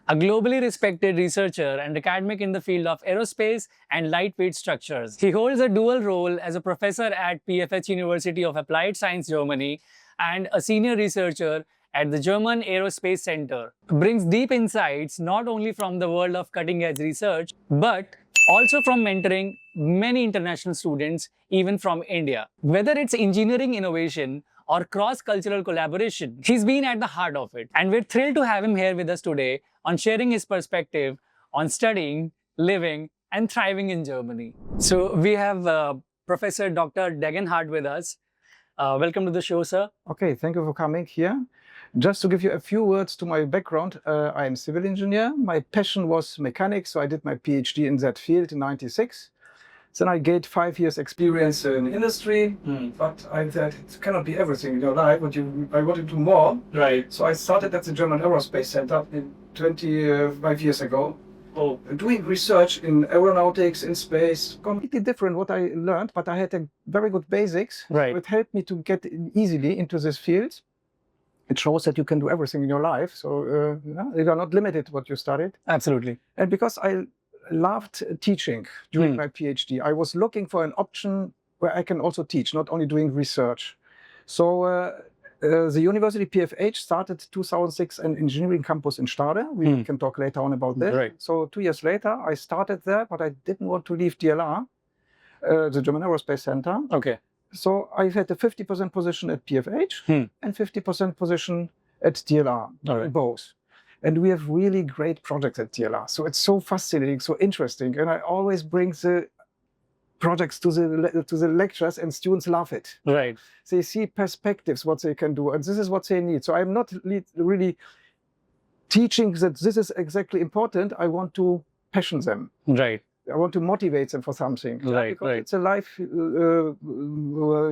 a globally respected researcher and academic in the field of aerospace and lightweight structures. He holds a dual role as a professor at PFH University of Applied Science, Germany, and a senior researcher at the German Aerospace Center. Brings deep insights not only from the world of cutting-edge research, but also from mentoring many international students, even from India. Whether it's engineering innovation or cross-cultural collaboration, he's been at the heart of it. And we're thrilled to have him here with us today on sharing his perspective on studying, living, and thriving in Germany. So we have Professor Dr. Degenhardt with us. Welcome to the show, sir. Okay, thank you for coming here. Just to give you a few words to my background, I am civil engineer. My passion was mechanics, so I did my PhD in that field in '96. Then I gained 5 years experience in industry, but I said it cannot be everything in your life, but I want to do more. Right. So I started at the German Aerospace Center 25 years ago. Oh. Doing research in aeronautics, in space, completely different what I learned, but I had a very good basics. Right. So it helped me to get easily into this field. It shows that you can do everything in your life. So you are not limited what you studied. Absolutely. And because I loved teaching during my PhD, I was looking for an option where I can also teach, not only doing research. So the University PFH started 2006 an engineering campus in Stade. We can talk later on about that. Right. So 2 years later, I started there, but I didn't want to leave DLR, the German Aerospace Center. Okay. So I had a 50% position at PFH and 50% position at DLR, both. And we have really great projects at DLR. So it's so fascinating, so interesting. And I always bring the projects to the lectures and students love it. Right. They see perspectives, what they can do, and this is what they need. So I'm not really teaching that this is exactly important. I want to passion them. Right. I want to motivate them for something. Right, because right. it's a life, you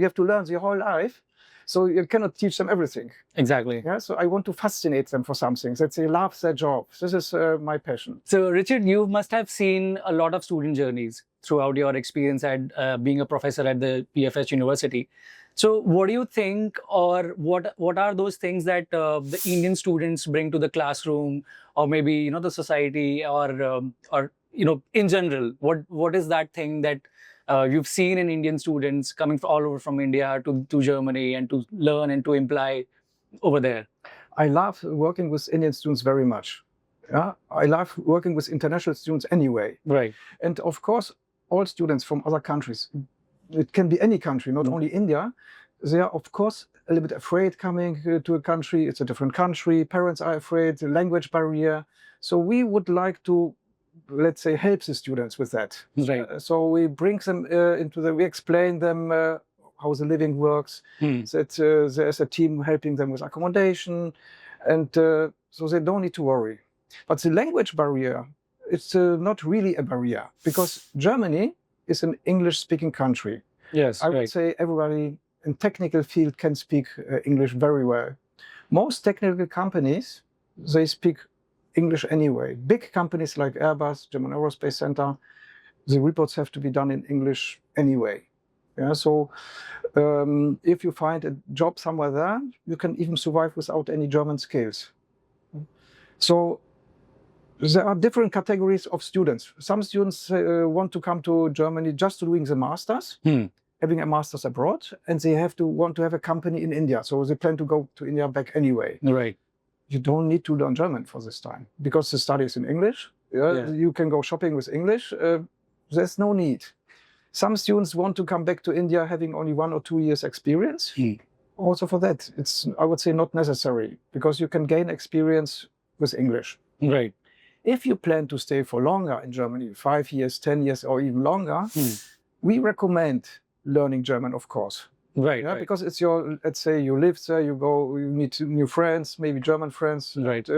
have to learn the whole life. So you cannot teach them everything. Exactly. Yeah. So I want to fascinate them for something, that they love their job. This is my passion. So Richard, you must have seen a lot of student journeys throughout your experience at being a professor at the PFH University. So what do you think, or what are those things that the Indian students bring to the classroom, or maybe the society, or in general, what is that thing that you've seen in Indian students coming all over from India to Germany and to learn and to imply over there? I love working with Indian students very much. Yeah, I love working with international students anyway. Right. And of course, all students from other countries, it can be any country, not only India, they are of course a little bit afraid coming to a country. It's a different country. Parents are afraid, the language barrier. So we would like to, let's say, help the students with that. Right. So we bring them we explain them how the living works, that there's a team helping them with accommodation, and so they don't need to worry. But the language barrier, it's not really a barrier, because Germany is an English-speaking country. Yes, I would say everybody in technical field can speak English very well. Most technical companies, they speak English anyway. Big companies like Airbus, German Aerospace Center, the reports have to be done in English anyway. Yeah, so if you find a job somewhere there, you can even survive without any German skills. So there are different categories of students. Some students want to come to Germany just doing the masters, having a master's abroad, and they want to have a company in India. So they plan to go to India back anyway. Right. You don't need to learn German for this time, because the study is in English. You can go shopping with English. There's no need. Some students want to come back to India having only 1 or 2 years experience. Also for that, it's, I would say, not necessary, because you can gain experience with English. Right. If you plan to stay for longer in Germany, 5 years, 10 years, or even longer, we recommend learning German, of course. Right, Yeah, right. because it's your, let's say you live there, you go, you meet new friends, maybe German friends. Right.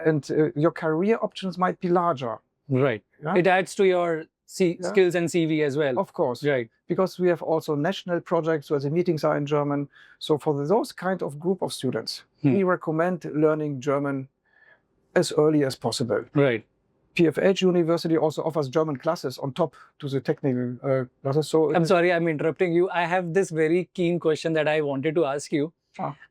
And your career options might be larger. Right. Yeah? It adds to your skills and CV as well. Of course. Right. Because we have also national projects where the meetings are in German. So for those kind of group of students, we recommend learning German as early as possible. Right. PFH University also offers German classes on top to the technical classes. So I'm sorry, I'm interrupting you. I have this very keen question that I wanted to ask you.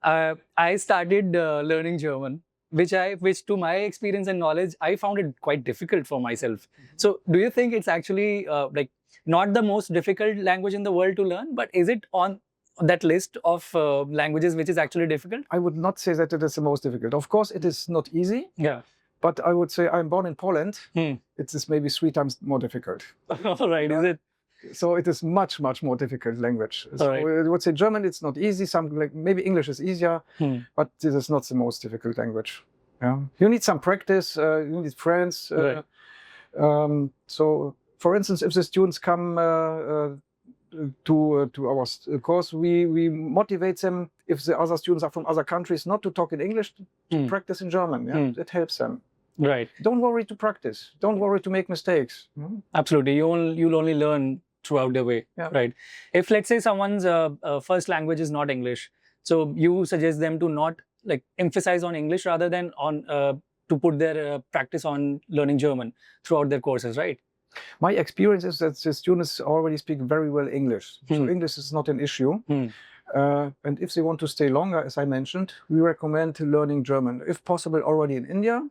I started learning German which to my experience and knowledge, I found it quite difficult for myself. So do you think it's actually like not the most difficult language in the world to learn, but is it on that list of languages which is actually difficult? I would not say that it is the most difficult. Of course, it is not easy. Yeah. But I would say I'm born in Poland. Hmm. It is maybe 3 times more difficult. All right, is it? So it is much, much more difficult language. So right. I would say German, it's not easy. Some like maybe English is easier, but this is not the most difficult language. Yeah, you need some practice. You need friends. Right. So, for instance, if the students come to our course, we motivate them. If the other students are from other countries, not to talk in English, to practice in German. Yeah, it helps them. Right. Don't worry to practice. Don't worry to make mistakes. Absolutely. You'll only learn throughout the way. Yeah. Right. If let's say someone's first language is not English, so you suggest them to not like emphasize on English rather than on to put their practice on learning German throughout their courses, right? My experience is that the students already speak very well English. So English is not an issue. And if they want to stay longer, as I mentioned, we recommend learning German. If possible, already in India.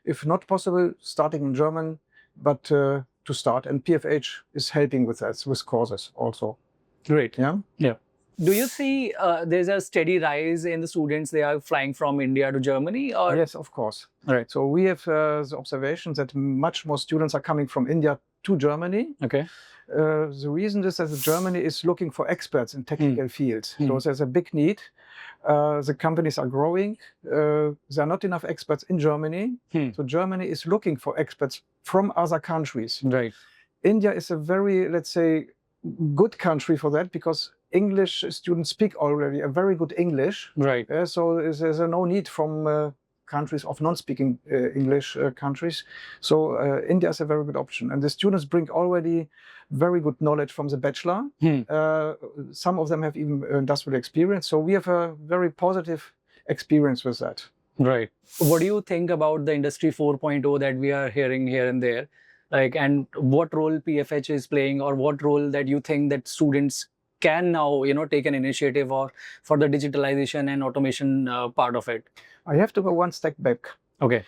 If not possible, starting in German, but to start. And PFH is helping with that, with courses also. Great. Yeah. Yeah. Do you see there's a steady rise in the students they are flying from India to Germany? Or? Yes, of course. Right. So we have the observations that much more students are coming from India to Germany. Okay. The reason is that Germany is looking for experts in technical fields. So there's a big need. The companies are growing. There are not enough experts in Germany. So Germany is looking for experts from other countries. Right. India is a very, let's say, good country for that because English students speak already a very good English. Right. So there's no need from countries of non-speaking English countries. So India is a very good option. And the students bring already very good knowledge from the bachelor. Some of them have even industrial experience. So we have a very positive experience with that. Right. What do you think about the Industry 4.0 that we are hearing here and there? Like, and what role PFH is playing, or what role that you think that students can now, take an initiative or for the digitalization and automation part of it? I have to go one step back. Okay.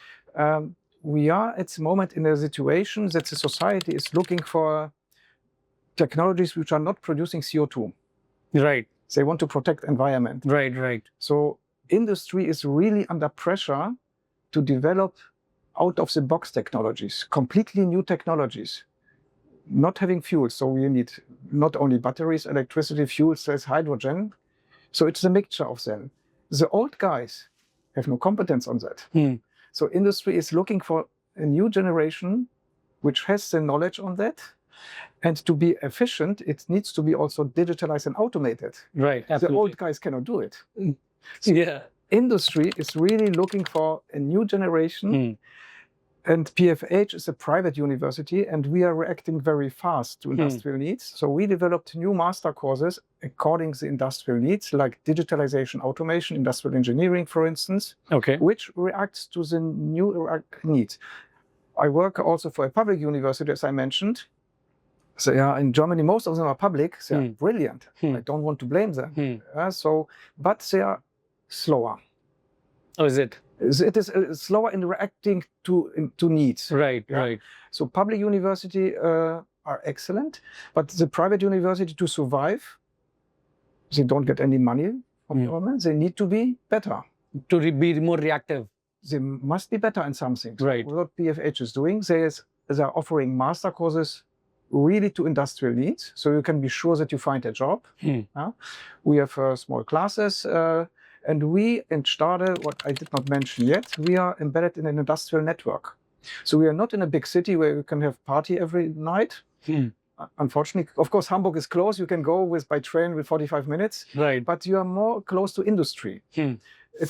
We are at the moment in a situation that the society is looking for technologies which are not producing CO2. Right. They want to protect environment. Right, right. So industry is really under pressure to develop out-of-the-box technologies, completely new technologies, not having fuels. So we need not only batteries, electricity, fuels, there's hydrogen. So it's a mixture of them. The old guys have no competence on that. So industry is looking for a new generation which has the knowledge on that. And to be efficient, it needs to be also digitalized and automated. Right, absolutely. The old guys cannot do it. So yeah. Industry is really looking for a new generation. And PFH is a private university, and we are reacting very fast to industrial needs. So we developed new master courses according to the industrial needs, like digitalization, automation, industrial engineering, for instance, which reacts to the new needs. I work also for a public university, as I mentioned. So yeah, in Germany, most of them are public. They are brilliant. I don't want to blame them. But they are slower. Oh, is it? It is slower in reacting to needs. Right, right. So public university are excellent, but the private university, to survive, they don't get any money from government. They need to be better. To be more reactive. They must be better in some things. Right. What PFH is doing, they are offering master courses really to industrial needs. So you can be sure that you find a job. We have small classes. And we in Stade, what I did not mention yet, we are embedded in an industrial network. So we are not in a big city where you can have party every night. Unfortunately, of course, Hamburg is close. You can go by train with 45 minutes. Right. But you are more close to industry. It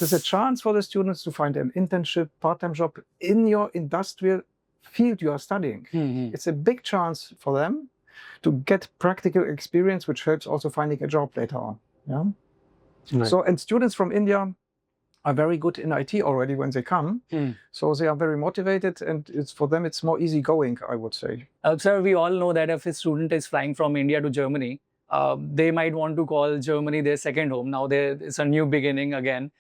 is a chance for the students to find an internship, part-time job in your industrial field you are studying. It's a big chance for them to get practical experience, which helps also finding a job later on. Yeah. Right. So, and students from India are very good in IT already when they come. So they are very motivated, and for them it's more easygoing, I would say. Sir, we all know that if a student is flying from India to Germany, they might want to call Germany their second home. Now it's a new beginning again.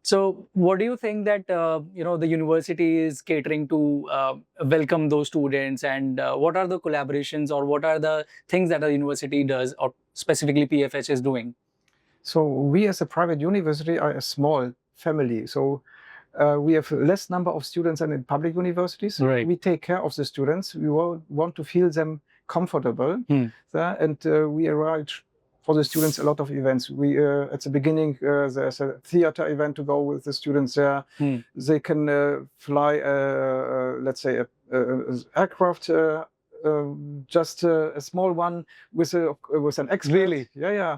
So, what do you think that the university is catering to welcome those students, and what are the collaborations or what are the things that the university does, or specifically PFH is doing? So we as a private university are a small family. So we have less number of students than in public universities. Right. We take care of the students. We want to feel them comfortable there, and we arrange for the students a lot of events. We at the beginning there's a theater event to go with the students there. They can fly, let's say, a aircraft. Just a small one with an expert. Really? Yeah.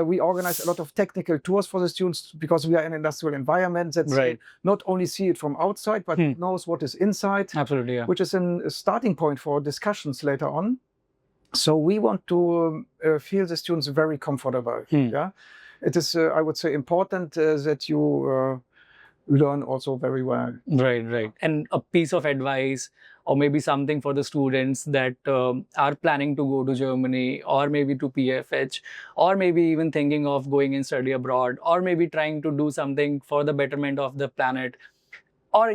We organize a lot of technical tours for the students because we are in an industrial environment that Right. not only see it from outside, but knows what is inside. Absolutely, yeah. Which is a starting point for discussions later on. So we want to feel the students very comfortable. Yeah, it is, I would say, important that you learn also very well. Right. And a piece of advice, or maybe something for the students that are planning to go to Germany, or maybe to PFH, or maybe even thinking of going and study abroad, or maybe trying to do something for the betterment of the planet, or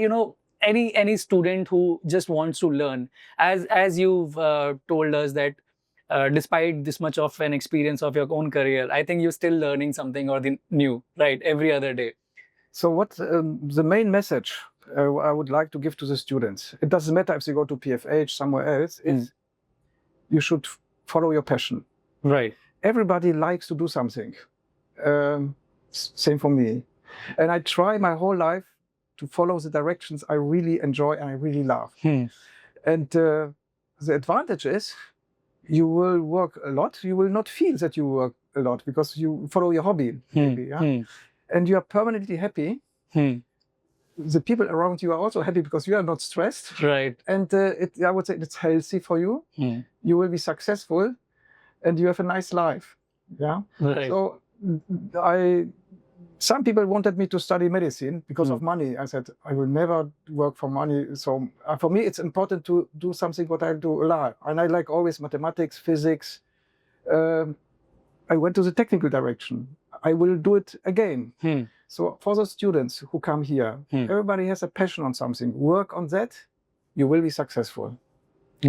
any student who just wants to learn. As you've told us that despite this much of an experience of your own career, I think you're still learning something or the new, right, every other day. So what the main message I would like to give to the students, it doesn't matter if they go to PFH somewhere else, is you should follow your passion. Right. Everybody likes to do something. Same for me. And I try my whole life to follow the directions I really enjoy and I really love. And the advantage is you will work a lot. You will not feel that you work a lot because you follow your hobby, maybe, yeah? And you are permanently happy. The people around you are also happy because you are not stressed. Right. And I would say it's healthy for you. You will be successful and you have a nice life. Yeah. Right. So some people wanted me to study medicine because of money. I said, I will never work for money. So for me, it's important to do something what I do a lot. And I like always mathematics, physics. I went to the technical direction. I will do it again. So for the students who come here, everybody has a passion on something. Work on that, you will be successful.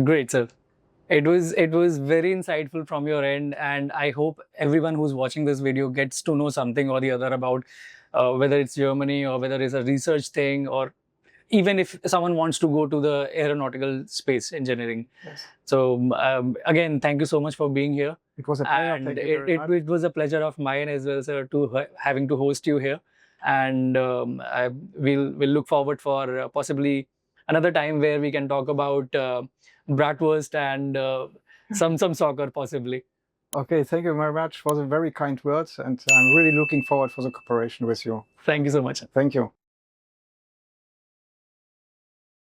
Great, sir. It was very insightful from your end, and I hope everyone who's watching this video gets to know something or the other about whether it's Germany or whether it's a research thing, or even if someone wants to go to the aeronautical space engineering. Yes. So again, thank you so much for being here. It was a pleasure. And Thank you very much. it was a pleasure of mine as well, sir, to having to host you here. And we'll look forward for possibly another time where we can talk about bratwurst and some soccer possibly. Okay, thank you very much for the very kind words, and I'm really looking forward for the cooperation with you. Thank you so much. Thank you.